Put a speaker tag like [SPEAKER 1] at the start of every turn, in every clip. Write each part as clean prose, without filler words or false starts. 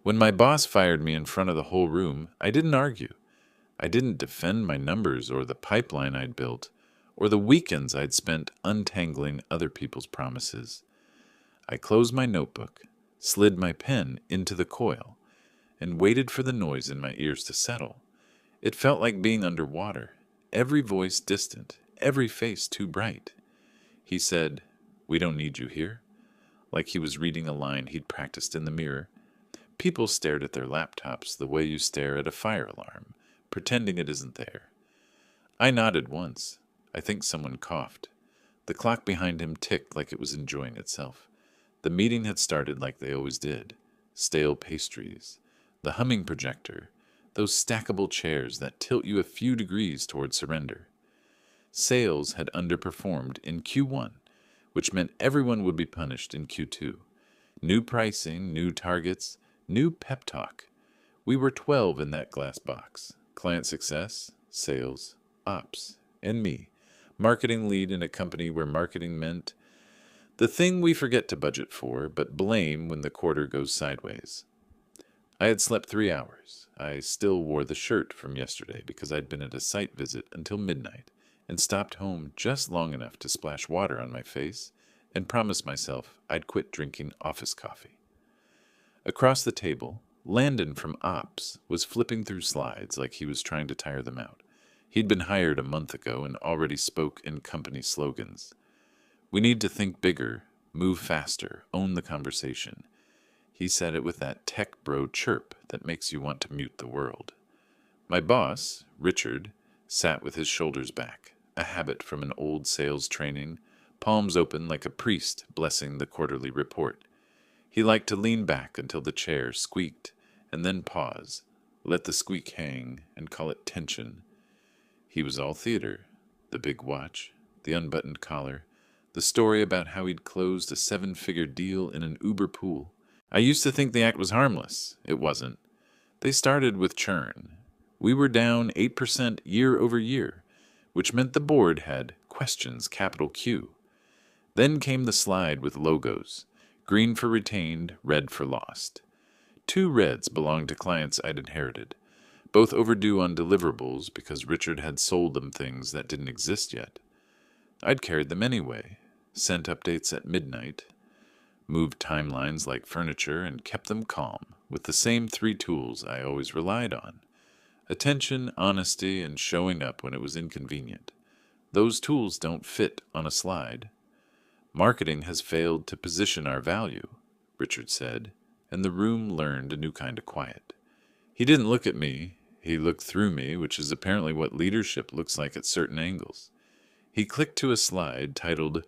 [SPEAKER 1] When my boss fired me in front of the whole room, I didn't argue. I didn't defend my numbers or the pipeline I'd built, or the weekends I'd spent untangling other people's promises. I closed my notebook, slid my pen into the coil, and waited for the noise in my ears to settle. It felt like being underwater, every voice distant, every face too bright. He said, "We don't need you here," like he was reading a line he'd practiced in the mirror. People stared at their laptops the way you stare at a fire alarm, pretending it isn't there. I nodded once. I think someone coughed. The clock behind him ticked like it was enjoying itself. The meeting had started like they always did. Stale pastries, the humming projector, those stackable chairs that tilt you a few degrees toward surrender. Sales had underperformed in Q1, which meant everyone would be punished in Q2. New pricing, new targets, new pep talk. We were 12 in that glass box. Client success, sales, ops, and me. Marketing lead in a company where marketing meant the thing we forget to budget for, but blame when the quarter goes sideways. I had slept 3 hours. I still wore the shirt from yesterday because I'd been at a site visit until midnight and stopped home just long enough to splash water on my face and promise myself I'd quit drinking office coffee. Across the table, Landon from Ops was flipping through slides like he was trying to tire them out. He'd been hired a month ago and already spoke in company slogans. We need to think bigger, move faster, own the conversation. He said it with that tech bro chirp that makes you want to mute the world. My boss, Richard, sat with his shoulders back, a habit from an old sales training, palms open like a priest blessing the quarterly report. He liked to lean back until the chair squeaked, and then pause, let the squeak hang, and call it tension. He was all theater, the big watch, the unbuttoned collar, the story about how he'd closed a 7-figure deal in an Uber pool. I used to think the act was harmless. It wasn't. They started with churn. We were down 8% year over year, which meant the board had questions, capital Q. Then came the slide with logos. Green for retained, red for lost. 2 reds belonged to clients I'd inherited, both overdue on deliverables because Richard had sold them things that didn't exist yet. I'd carried them anyway, sent updates at midnight, moved timelines like furniture, and kept them calm with the same 3 tools I always relied on: attention, honesty, and showing up when it was inconvenient. Those tools don't fit on a slide. Marketing has failed to position our value, Richard said, and the room learned a new kind of quiet. He didn't look at me. He looked through me, which is apparently what leadership looks like at certain angles. He clicked to a slide titled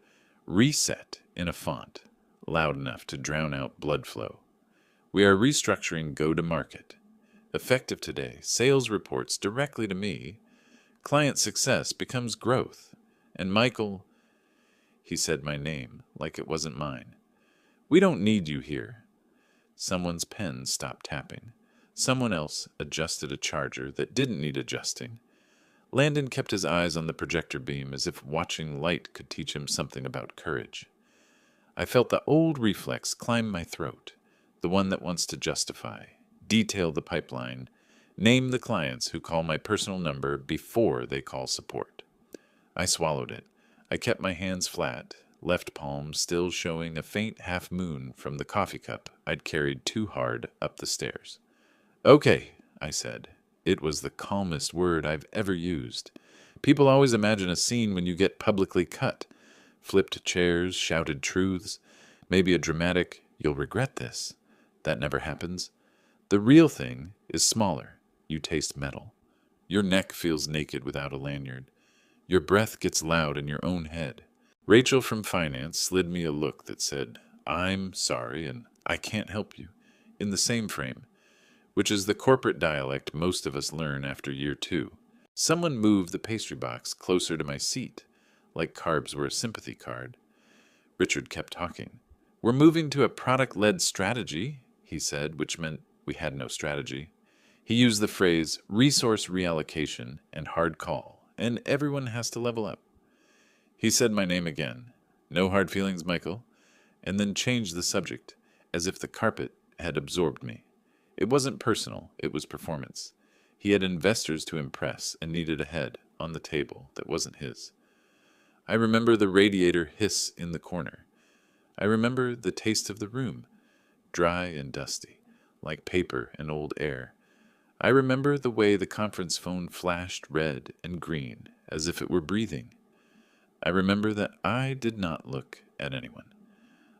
[SPEAKER 1] Reset in a font, loud enough to drown out blood flow. We are restructuring go-to-market. Effective today, sales reports directly to me. Client success becomes growth. And Michael, he said my name like it wasn't mine. We don't need you here. Someone's pen stopped tapping. Someone else adjusted a charger that didn't need adjusting. Landon kept his eyes on the projector beam as if watching light could teach him something about courage. I felt the old reflex climb my throat, the one that wants to justify, detail the pipeline, name the clients who call my personal number before they call support. I swallowed it. I kept my hands flat, left palm still showing a faint half moon from the coffee cup I'd carried too hard up the stairs. "Okay," I said. It was the calmest word I've ever used. People always imagine a scene when you get publicly cut. Flipped chairs, shouted truths, maybe a dramatic, "You'll regret this." That never happens. The real thing is smaller. You taste metal. Your neck feels naked without a lanyard. Your breath gets loud in your own head. Rachel from finance slid me a look that said, "I'm sorry," and "I can't help you," in the same frame, which is the corporate dialect most of us learn after year 2. Someone moved the pastry box closer to my seat, like carbs were a sympathy card. Richard kept talking. "We're moving to a product-led strategy," he said, which meant we had no strategy. He used the phrase resource reallocation and hard call, and everyone has to level up. He said my name again. "No hard feelings, Michael," and then changed the subject, as if the carpet had absorbed me. It wasn't personal, it was performance. He had investors to impress and needed a head on the table that wasn't his. I remember the radiator hiss in the corner. I remember the taste of the room, dry and dusty, like paper and old air. I remember the way the conference phone flashed red and green as if it were breathing. I remember that I did not look at anyone.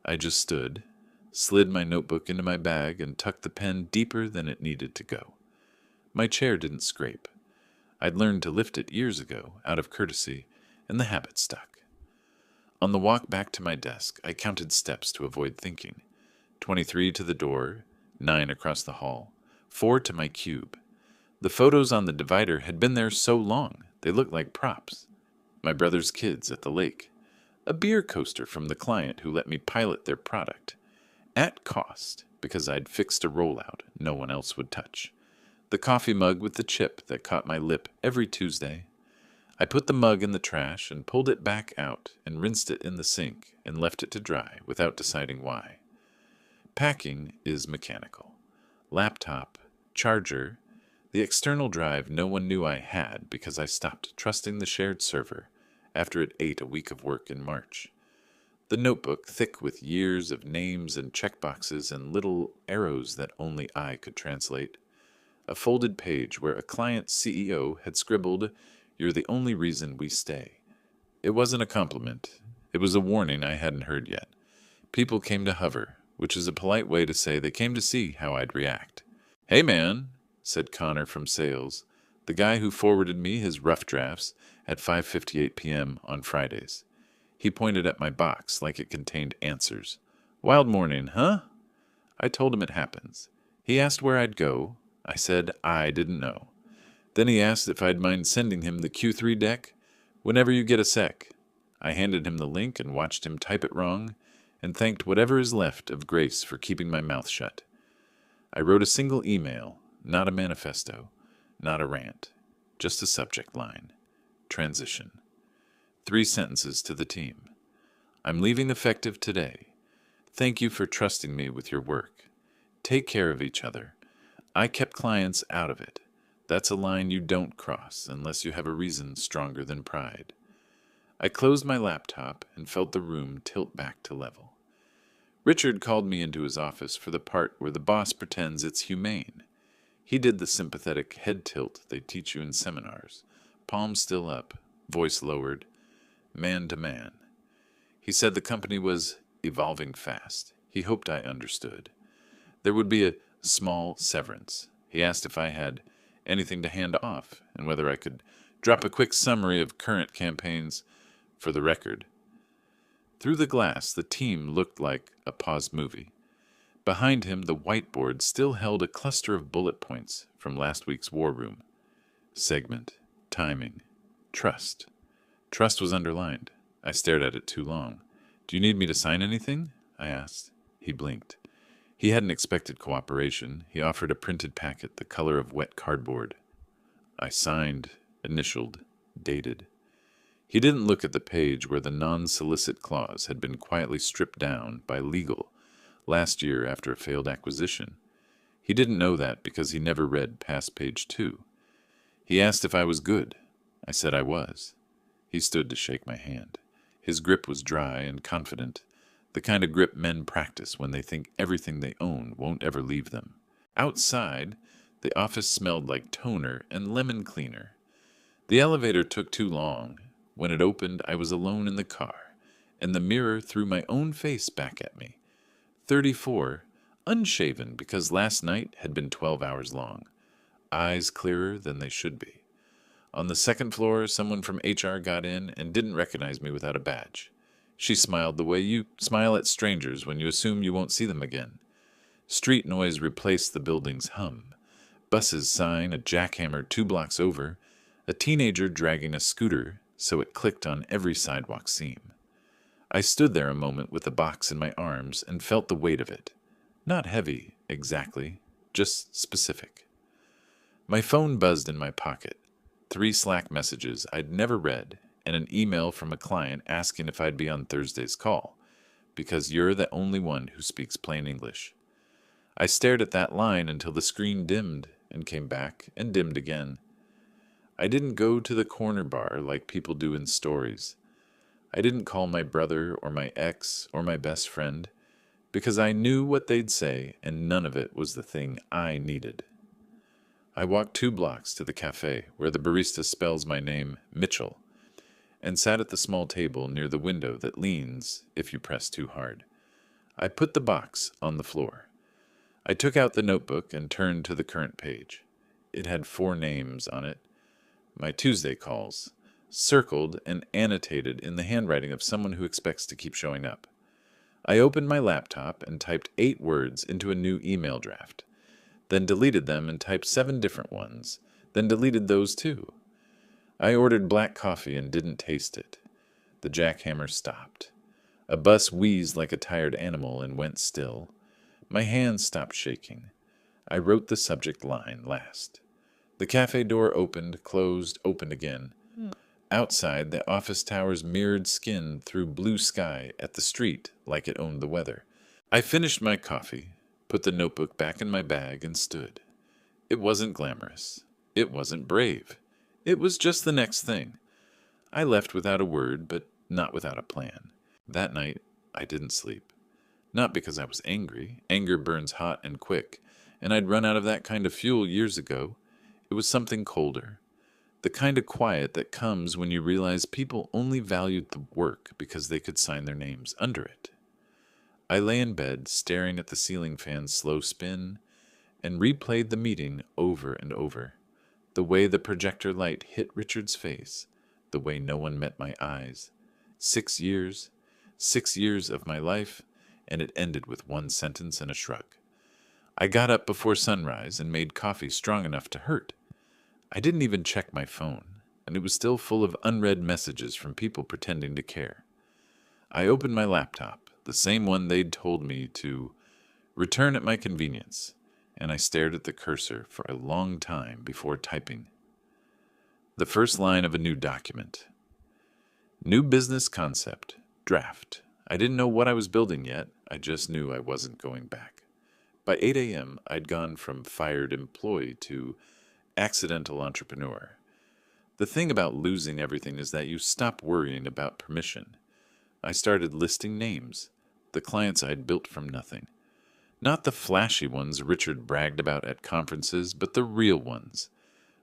[SPEAKER 1] I just stood, slid my notebook into my bag, and tucked the pen deeper than it needed to go. My chair didn't scrape. I'd learned to lift it years ago, out of courtesy, and the habit stuck. On the walk back to my desk, I counted steps to avoid thinking. 23 to the door, 9 across the hall, 4 to my cube. The photos on the divider had been there so long, they looked like props. My brother's kids at the lake. A beer coaster from the client who let me pilot their product. At cost, because I'd fixed a rollout no one else would touch. The coffee mug with the chip that caught my lip every Tuesday. I put the mug in the trash and pulled it back out and rinsed it in the sink and left it to dry without deciding why. Packing is mechanical. Laptop, charger, the external drive no one knew I had because I stopped trusting the shared server after it ate a week of work in March. The notebook thick with years of names and checkboxes and little arrows that only I could translate. A folded page where a client CEO had scribbled, "You're the only reason we stay." It wasn't a compliment. It was a warning I hadn't heard yet. People came to hover, which is a polite way to say they came to see how I'd react. "Hey, man," said Connor from sales, the guy who forwarded me his rough drafts at 5:58 p.m. on Fridays. He pointed at my box like it contained answers. "Wild morning, huh?" I told him it happens. He asked where I'd go. I said I didn't know. Then he asked if I'd mind sending him the Q3 deck. "Whenever you get a sec." I handed him the link and watched him type it wrong, and thanked whatever is left of grace for keeping my mouth shut. I wrote a single email, not a manifesto, not a rant, just a subject line. Transition. 3 sentences to the team. "I'm leaving effective today. Thank you for trusting me with your work. Take care of each other. I kept clients out of it. That's a line you don't cross unless you have a reason stronger than pride." I closed my laptop and felt the room tilt back to level. Richard called me into his office for the part where the boss pretends it's humane. He did the sympathetic head tilt they teach you in seminars, palms still up, voice lowered, man to man. He said the company was evolving fast. He hoped I understood. There would be a small severance. He asked if I had anything to hand off and whether I could drop a quick summary of current campaigns for the record. Through the glass, the team looked like a paused movie. Behind him, the whiteboard still held a cluster of bullet points from last week's war room. Segment, timing, trust. Trust was underlined. I stared at it too long. "Do you need me to sign anything?" I asked. He blinked. He hadn't expected cooperation. He offered a printed packet the color of wet cardboard. I signed, initialed, dated. He didn't look at the page where the non-solicit clause had been quietly stripped down by legal last year after a failed acquisition. He didn't know that because he never read past page 2. He asked if I was good. I said I was. He stood to shake my hand. His grip was dry and confident, the kind of grip men practice when they think everything they own won't ever leave them. Outside, the office smelled like toner and lemon cleaner. The elevator took too long. When it opened, I was alone in the car, and the mirror threw my own face back at me. 34, unshaven because last night had been 12 hours long. Eyes clearer than they should be. On the second floor, someone from HR got in and didn't recognize me without a badge. She smiled the way you smile at strangers when you assume you won't see them again. Street noise replaced the building's hum. Buses sign a jackhammer 2 blocks over, a teenager dragging a scooter so it clicked on every sidewalk seam. I stood there a moment with the box in my arms and felt the weight of it. Not heavy, exactly, just specific. My phone buzzed in my pocket. 3 Slack messages I'd never read, and an email from a client asking if I'd be on Thursday's call, because you're the only one who speaks plain English. I stared at that line until the screen dimmed and came back and dimmed again. I didn't go to the corner bar like people do in stories. I didn't call my brother or my ex or my best friend because I knew what they'd say and none of it was the thing I needed. I walked 2 blocks to the cafe where the barista spells my name Mitchell and sat at the small table near the window that leans if you press too hard. I put the box on the floor. I took out the notebook and turned to the current page. It had 4 names on it, my Tuesday calls, circled and annotated in the handwriting of someone who expects to keep showing up. I opened my laptop and typed 8 words into a new email draft, then deleted them and typed 7 different ones, then deleted those too. I ordered black coffee and didn't taste it. The jackhammer stopped. A bus wheezed like a tired animal and went still. My hands stopped shaking. I wrote the subject line last. The cafe door opened, closed, opened again. Outside, the office towers mirrored skin through blue sky at the street like it owned the weather. I finished my coffee, put the notebook back in my bag, and stood. It wasn't glamorous. It wasn't brave. It was just the next thing. I left without a word, but not without a plan. That night, I didn't sleep. Not because I was angry. Anger burns hot and quick, and I'd run out of that kind of fuel years ago. It was something colder. The kind of quiet that comes when you realize people only valued the work because they could sign their names under it. I lay in bed, staring at the ceiling fan's slow spin, and replayed the meeting over and over. The way the projector light hit Richard's face, the way no one met my eyes. 6 years of my life, and it ended with 1 sentence and a shrug. I got up before sunrise and made coffee strong enough to hurt. I didn't even check my phone, and it was still full of unread messages from people pretending to care. I opened my laptop, the same one they'd told me to return at my convenience, and I stared at the cursor for a long time before typing. The first line of a new document. New business concept. Draft. I didn't know what I was building yet. I just knew I wasn't going back. By 8 a.m., I'd gone from fired employee to accidental entrepreneur. The thing about losing everything is that you stop worrying about permission. I started listing names, the clients I'd built from nothing. Not the flashy ones Richard bragged about at conferences, but the real ones.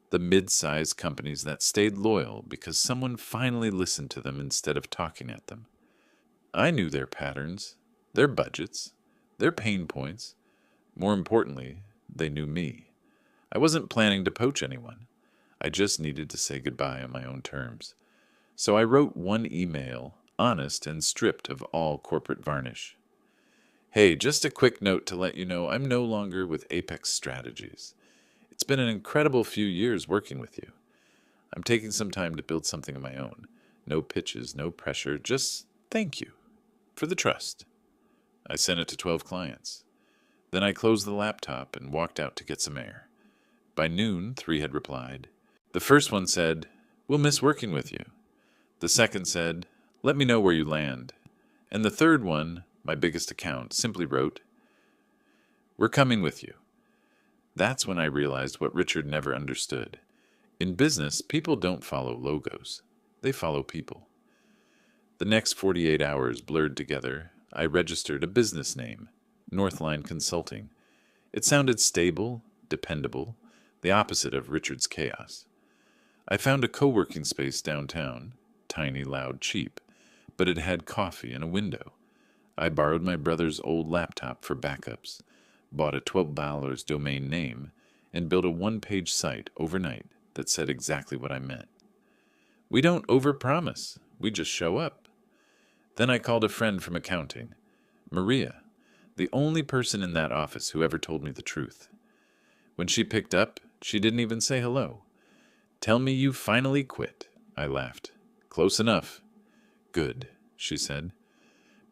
[SPEAKER 1] The mid-sized companies that stayed loyal because someone finally listened to them instead of talking at them. I knew their patterns, their budgets, their pain points. More importantly, they knew me. I wasn't planning to poach anyone. I just needed to say goodbye on my own terms. So I wrote 1 email, honest and stripped of all corporate varnish. Hey, just a quick note to let you know I'm no longer with Apex Strategies. It's been an incredible few years working with you. I'm taking some time to build something of my own. No pitches, no pressure, just thank you for the trust. I sent it to 12 clients. Then I closed the laptop and walked out to get some air. By noon, 3 had replied. The first one said, "We'll miss working with you." The second said, "Let me know where you land." And the third one, my biggest account, simply wrote, "We're coming with you." That's when I realized what Richard never understood. In business, people don't follow logos. They follow people. The next 48 hours blurred together. I registered a business name, Northline Consulting. It sounded stable, dependable, the opposite of Richard's chaos. I found a co-working space downtown, tiny, loud, cheap, but it had coffee and a window. I borrowed my brother's old laptop for backups, bought a $12 domain name, and built a 1-page site overnight that said exactly what I meant. We don't overpromise, we just show up. Then I called a friend from accounting, Maria, the only person in that office who ever told me the truth. When she picked up, she didn't even say hello. "Tell me you finally quit," I laughed. "Close enough." "Good," she said.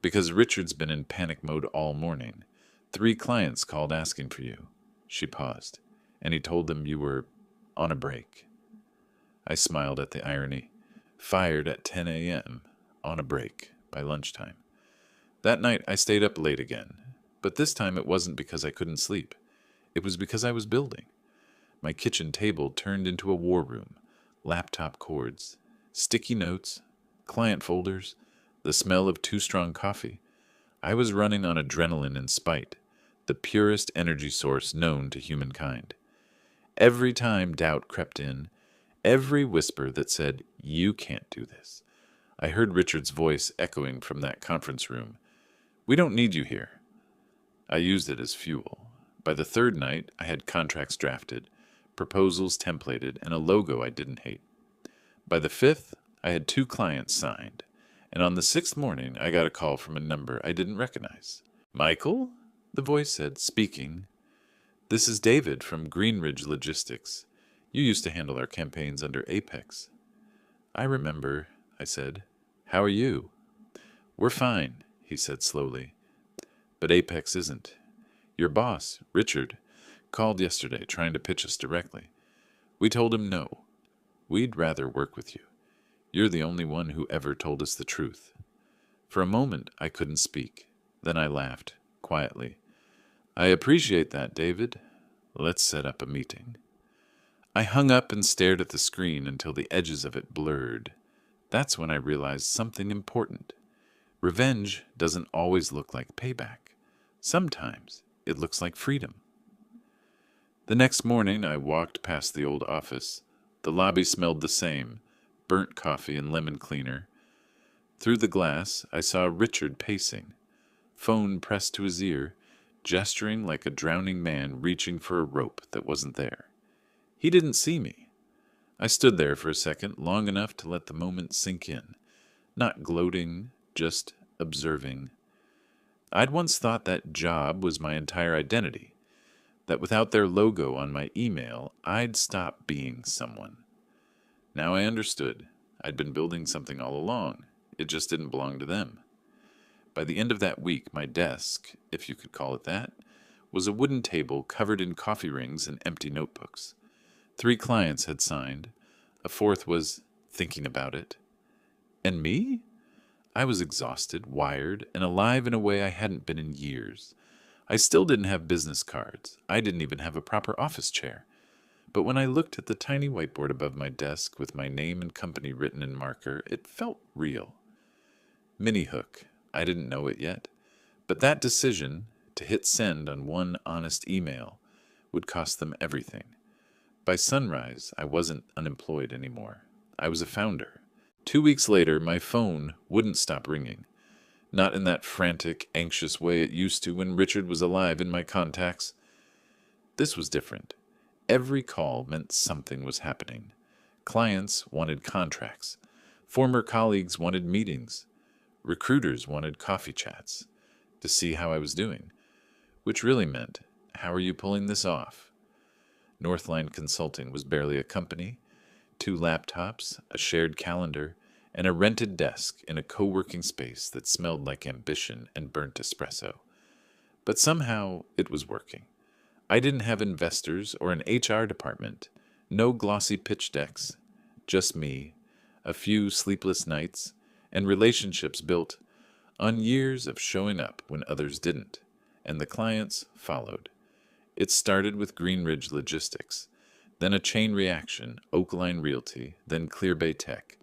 [SPEAKER 1] "Because Richard's been in panic mode all morning. 3 clients called asking for you." She paused. "And he told them you were on a break." I smiled at the irony. Fired at 10 a.m. on a break by lunchtime. That night I stayed up late again. But this time it wasn't because I couldn't sleep. It was because I was building. My kitchen table turned into a war room. Laptop cords, sticky notes, client folders, the smell of too strong coffee. I was running on adrenaline and spite, the purest energy source known to humankind. Every time doubt crept in, every whisper that said, "You can't do this," I heard Richard's voice echoing from that conference room. "We don't need you here." I used it as fuel. By the third night, I had contracts drafted, proposals templated, and a logo I didn't hate. By the fifth, I had 2 clients signed, and on the 6th morning, I got a call from a number I didn't recognize. "Michael?" the voice said, speaking. "This is David from Greenridge Logistics. You used to handle our campaigns under Apex." "I remember," I said. "How are you?" "We're fine," he said slowly. "But Apex isn't. Your boss, Richard, called yesterday trying to pitch us directly. We told him no. We'd rather work with you. You're the only one who ever told us the truth." For a moment, I couldn't speak. Then I laughed, quietly. "I appreciate that, David. Let's set up a meeting." I hung up and stared at the screen until the edges of it blurred. That's when I realized something important. Revenge doesn't always look like payback. Sometimes it looks like freedom. The next morning, I walked past the old office. The lobby smelled the same, burnt coffee and lemon cleaner. Through the glass, I saw Richard pacing, phone pressed to his ear, gesturing like a drowning man reaching for a rope that wasn't there. He didn't see me. I stood there for a second, long enough to let the moment sink in, not gloating, just observing. I'd once thought that job was my entire identity, that without their logo on my email, I'd stop being someone. Now I understood. I'd been building something all along. It just didn't belong to them. By the end of that week, my desk, if you could call it that, was a wooden table covered in coffee rings and empty notebooks. 3 clients had signed. A 4th was thinking about it. And me? I was exhausted, wired, and alive in a way I hadn't been in years. I still didn't have business cards. I didn't even have a proper office chair. But when I looked at the tiny whiteboard above my desk with my name and company written in marker, it felt real. Mini-hook. I didn't know it yet. But that decision, to hit send on one honest email, would cost them everything. By sunrise, I wasn't unemployed anymore. I was a founder. 2 weeks later, my phone wouldn't stop ringing. Not in that frantic, anxious way it used to when Richard was alive in my contacts. This was different. Every call meant something was happening. Clients wanted contracts. Former colleagues wanted meetings. Recruiters wanted coffee chats to see how I was doing, which really meant, how are you pulling this off? Northline Consulting was barely a company. 2 laptops, a shared calendar, and a rented desk in a co-working space that smelled like ambition and burnt espresso. But somehow it was working. I didn't have investors or an HR department, no glossy pitch decks, just me, a few sleepless nights, and relationships built on years of showing up when others didn't, and the clients followed. It started with Greenridge Logistics, then a chain reaction, Oakline Realty, then Clearbay Tech.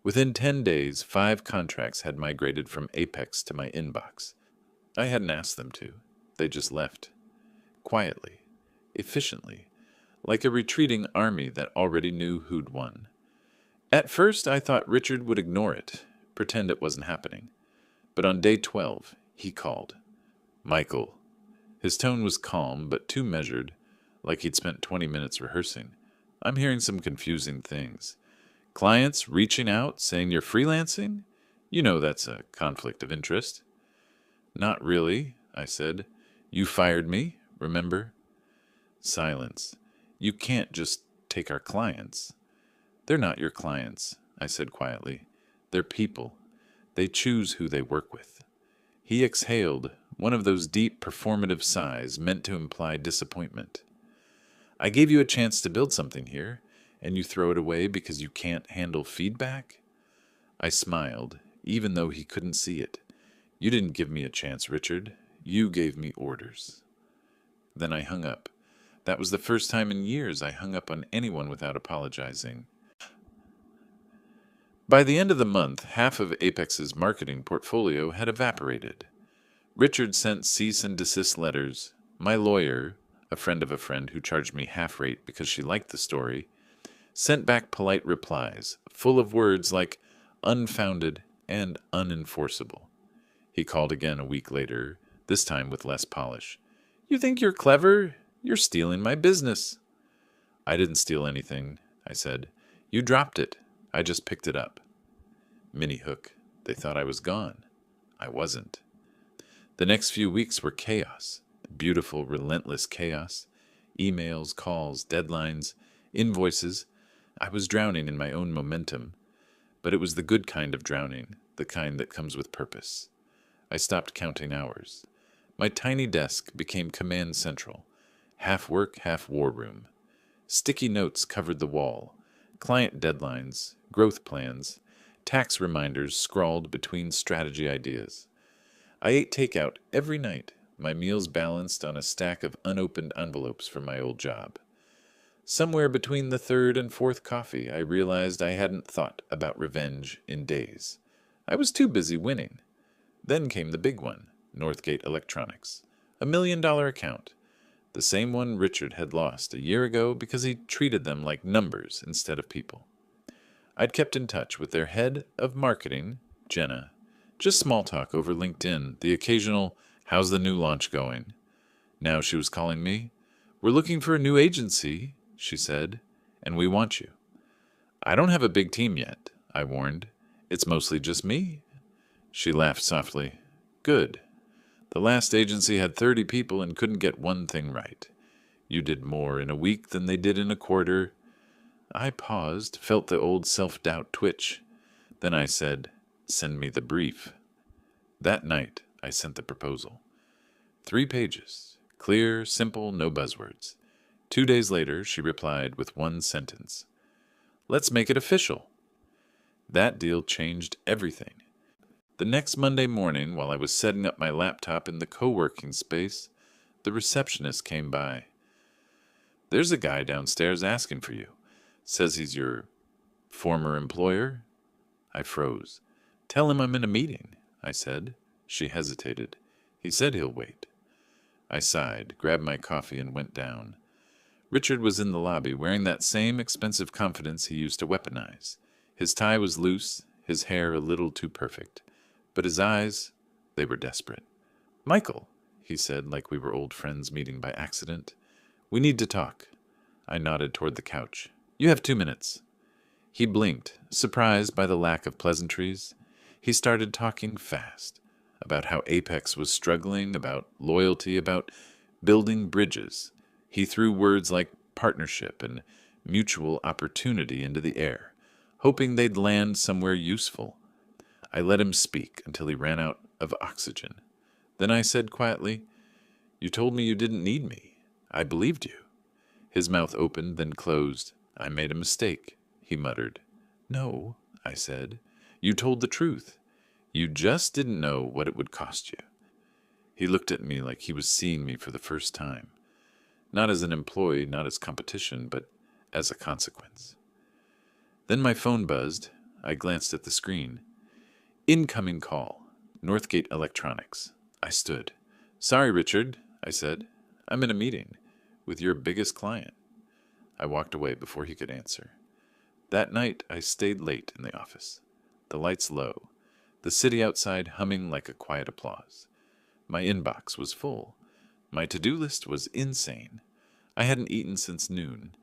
[SPEAKER 1] Within 10 days, 5 contracts had migrated from Apex to my inbox. I hadn't asked them to. They just left. Quietly, efficiently, like a retreating army that already knew who'd won. At first, I thought Richard would ignore it, pretend it wasn't happening. But on day 12, he called. "Michael." His tone was calm, but too measured, like he'd spent 20 minutes rehearsing. "I'm hearing some confusing things. Clients reaching out, saying you're freelancing? You know that's a conflict of interest." "Not really," I said. "You fired me, remember?" Silence. "You can't just take our clients." "They're not your clients," I said quietly. "They're people. They choose who they work with." He exhaled, one of those deep performative sighs meant to imply disappointment. "I gave you a chance to build something here, and you throw it away because you can't handle feedback?" I smiled, even though he couldn't see it. "You didn't give me a chance, Richard. You gave me orders." Then I hung up. That was the first time in years I hung up on anyone without apologizing. By the end of the month, half of Apex's marketing portfolio had evaporated. Richard sent cease and desist letters. My lawyer, a friend of a friend who charged me half rate because she liked the story, sent back polite replies, full of words like unfounded and unenforceable. He called again a week later, this time with less polish. "You think you're clever? You're stealing my business." "I didn't steal anything," I said. "You dropped it. I just picked it up." Mini hook. They thought I was gone. I wasn't. The next few weeks were chaos. Beautiful, relentless chaos. Emails, calls, deadlines, invoices. I was drowning in my own momentum. But it was the good kind of drowning, the kind that comes with purpose. I stopped counting hours. My tiny desk became command central. Half work, half war room. Sticky notes covered the wall. Client deadlines, growth plans, tax reminders scrawled between strategy ideas. I ate takeout every night, my meals balanced on a stack of unopened envelopes from my old job. Somewhere between the third and fourth coffee, I realized I hadn't thought about revenge in days. I was too busy winning. Then came the big one, Northgate Electronics. $1 million account. The same one Richard had lost a year ago because he treated them like numbers instead of people. I'd kept in touch with their head of marketing, Jenna. Just small talk over LinkedIn, the occasional, "How's the new launch going?" Now she was calling me. "We're looking for a new agency," she said, "and we want you." "I don't have a big team yet," I warned. "It's mostly just me." She laughed softly. "Good. The last agency had 30 people and couldn't get one thing right. You did more in a week than they did in a quarter." I paused, felt the old self-doubt twitch. Then I said, "Send me the brief." That night, I sent the proposal. 3 pages. Clear, simple, no buzzwords. 2 days later, she replied with one sentence. "Let's make it official." That deal changed everything. The next Monday morning, while I was setting up my laptop in the co-working space, the receptionist came by. "There's a guy downstairs asking for you. Says he's your former employer." I froze. "Tell him I'm in a meeting," I said. She hesitated. "He said he'll wait." I sighed, grabbed my coffee, and went down. Richard was in the lobby, wearing that same expensive confidence he used to weaponize. His tie was loose, his hair a little too perfect. But his eyes, they were desperate. "Michael," he said, like we were old friends meeting by accident. "We need to talk." I nodded toward the couch. "You have 2 minutes." He blinked, surprised by the lack of pleasantries. He started talking fast, about how Apex was struggling, about loyalty, about building bridges. He threw words like partnership and mutual opportunity into the air, hoping they'd land somewhere useful. I let him speak until he ran out of oxygen. Then I said quietly, "You told me you didn't need me. I believed you." His mouth opened, then closed. "I made a mistake," he muttered. "No," I said. "You told the truth. You just didn't know what it would cost you." He looked at me like he was seeing me for the first time. Not as an employee, not as competition, but as a consequence. Then my phone buzzed. I glanced at the screen. Incoming call. Northgate Electronics. I stood. "Sorry, Richard," I said. "I'm in a meeting with your biggest client." I walked away before he could answer. That night, I stayed late in the office. The lights low. The city outside humming like a quiet applause. My inbox was full. My to-do list was insane. I hadn't eaten since noon,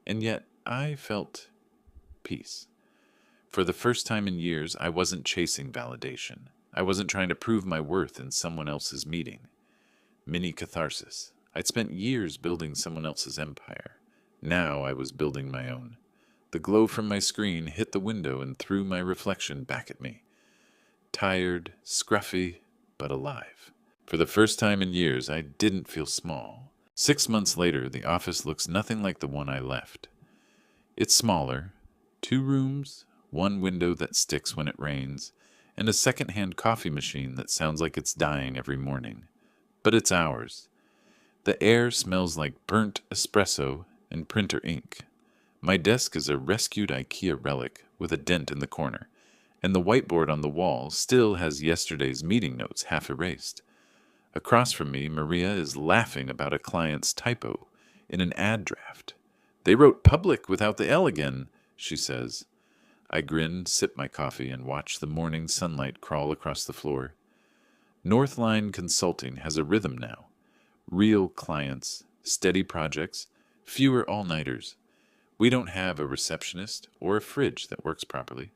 [SPEAKER 1] and yet I felt peace. For the first time in years, I wasn't chasing validation. I wasn't trying to prove my worth in someone else's meeting. Mini catharsis. I'd spent years building someone else's empire. Now I was building my own. The glow from my screen hit the window and threw my reflection back at me. Tired, scruffy, but alive. For the first time in years, I didn't feel small. 6 months later, the office looks nothing like the one I left. It's smaller. 2 rooms, 1 window that sticks when it rains, and a second-hand coffee machine that sounds like it's dying every morning. but it's ours. The air smells like burnt espresso and printer ink. My desk is a rescued IKEA relic with a dent in the corner, and the whiteboard on the wall still has yesterday's meeting notes half erased. Across from me, Maria is laughing about a client's typo in an ad draft. "They wrote public without the L again," she says. I grin, sip my coffee, and watch the morning sunlight crawl across the floor. Northline Consulting has a rhythm now. Real clients, steady projects, fewer all-nighters. We don't have a receptionist or a fridge that works properly,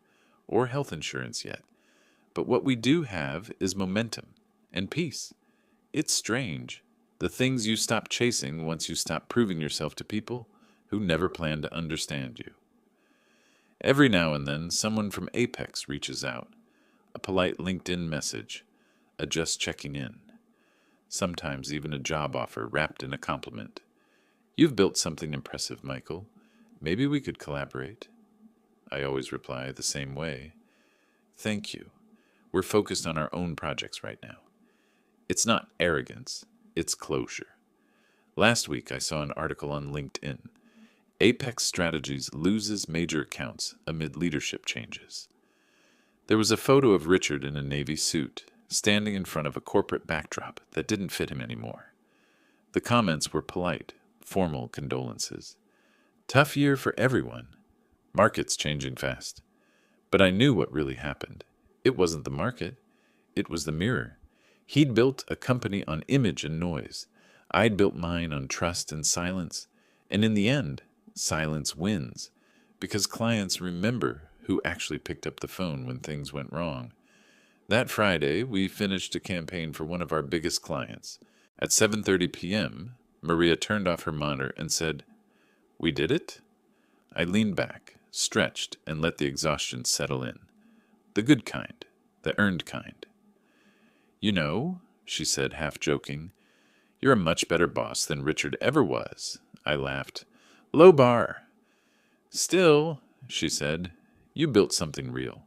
[SPEAKER 1] or health insurance yet. But what we do have is momentum and peace. It's strange. The things you stop chasing once you stop proving yourself to people who never plan to understand you. Every now and then, someone from Apex reaches out. A polite LinkedIn message, a just checking in. Sometimes even a job offer wrapped in a compliment. "You've built something impressive, Michael. Maybe we could collaborate." I always reply the same way. "Thank you. We're focused on our own projects right now." It's not arrogance, it's closure. Last week I saw an article on LinkedIn. Apex Strategies loses major accounts amid leadership changes. There was a photo of Richard in a navy suit, standing in front of a corporate backdrop that didn't fit him anymore. The comments were polite, formal condolences. Tough year for everyone. Market's changing fast. But I knew what really happened. It wasn't the market. It was the mirror. He'd built a company on image and noise. I'd built mine on trust and silence. And in the end, silence wins, because clients remember who actually picked up the phone when things went wrong. That Friday, we finished a campaign for one of our biggest clients. At 7:30 p.m., Maria turned off her monitor and said, "We did it?" I leaned back, stretched, and let the exhaustion settle in. The good kind, the earned kind. "You know," she said, half joking, "you're a much better boss than Richard ever was." I laughed. "Low bar." "Still," she said, "you built something real."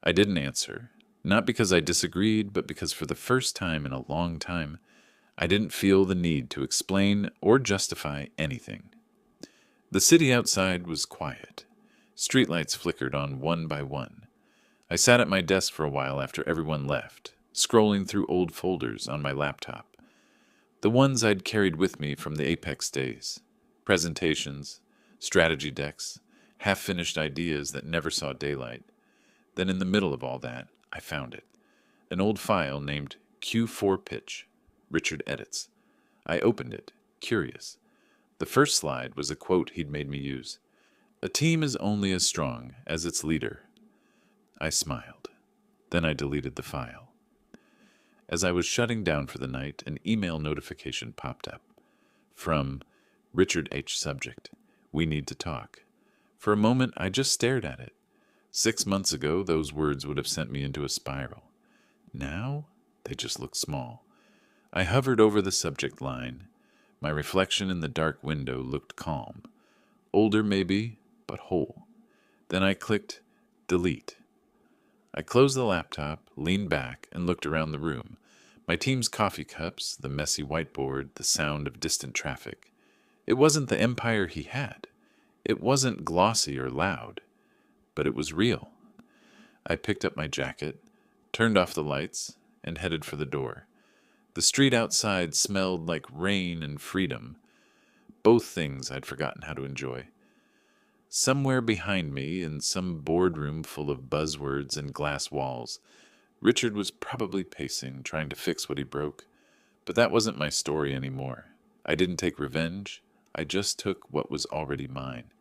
[SPEAKER 1] I didn't answer, not because I disagreed, but because for the first time in a long time, I didn't feel the need to explain or justify anything. The city outside was quiet. Streetlights flickered on one by one. I sat at my desk for a while after everyone left, scrolling through old folders on my laptop. The ones I'd carried with me from the Apex days. Presentations, strategy decks, half-finished ideas that never saw daylight. Then in the middle of all that, I found it. An old file named Q4 Pitch, Richard Edits. I opened it, curious. The first slide was a quote he'd made me use. "A team is only as strong as its leader." I smiled. Then I deleted the file. As I was shutting down for the night, an email notification popped up. From Richard H. Subject. "We need to talk." For a moment, I just stared at it. 6 months ago, those words would have sent me into a spiral. Now, they just looked small. I hovered over the subject line. My reflection in the dark window looked calm. Older, maybe, but whole. Then I clicked delete. I closed the laptop, leaned back, and looked around the room. My team's coffee cups, the messy whiteboard, the sound of distant traffic. It wasn't the empire he had. It wasn't glossy or loud. But it was real. I picked up my jacket, turned off the lights, and headed for the door. The street outside smelled like rain and freedom, both things I'd forgotten how to enjoy. Somewhere behind me, in some boardroom full of buzzwords and glass walls, Richard was probably pacing, trying to fix what he broke. But that wasn't my story anymore. I didn't take revenge. I just took what was already mine.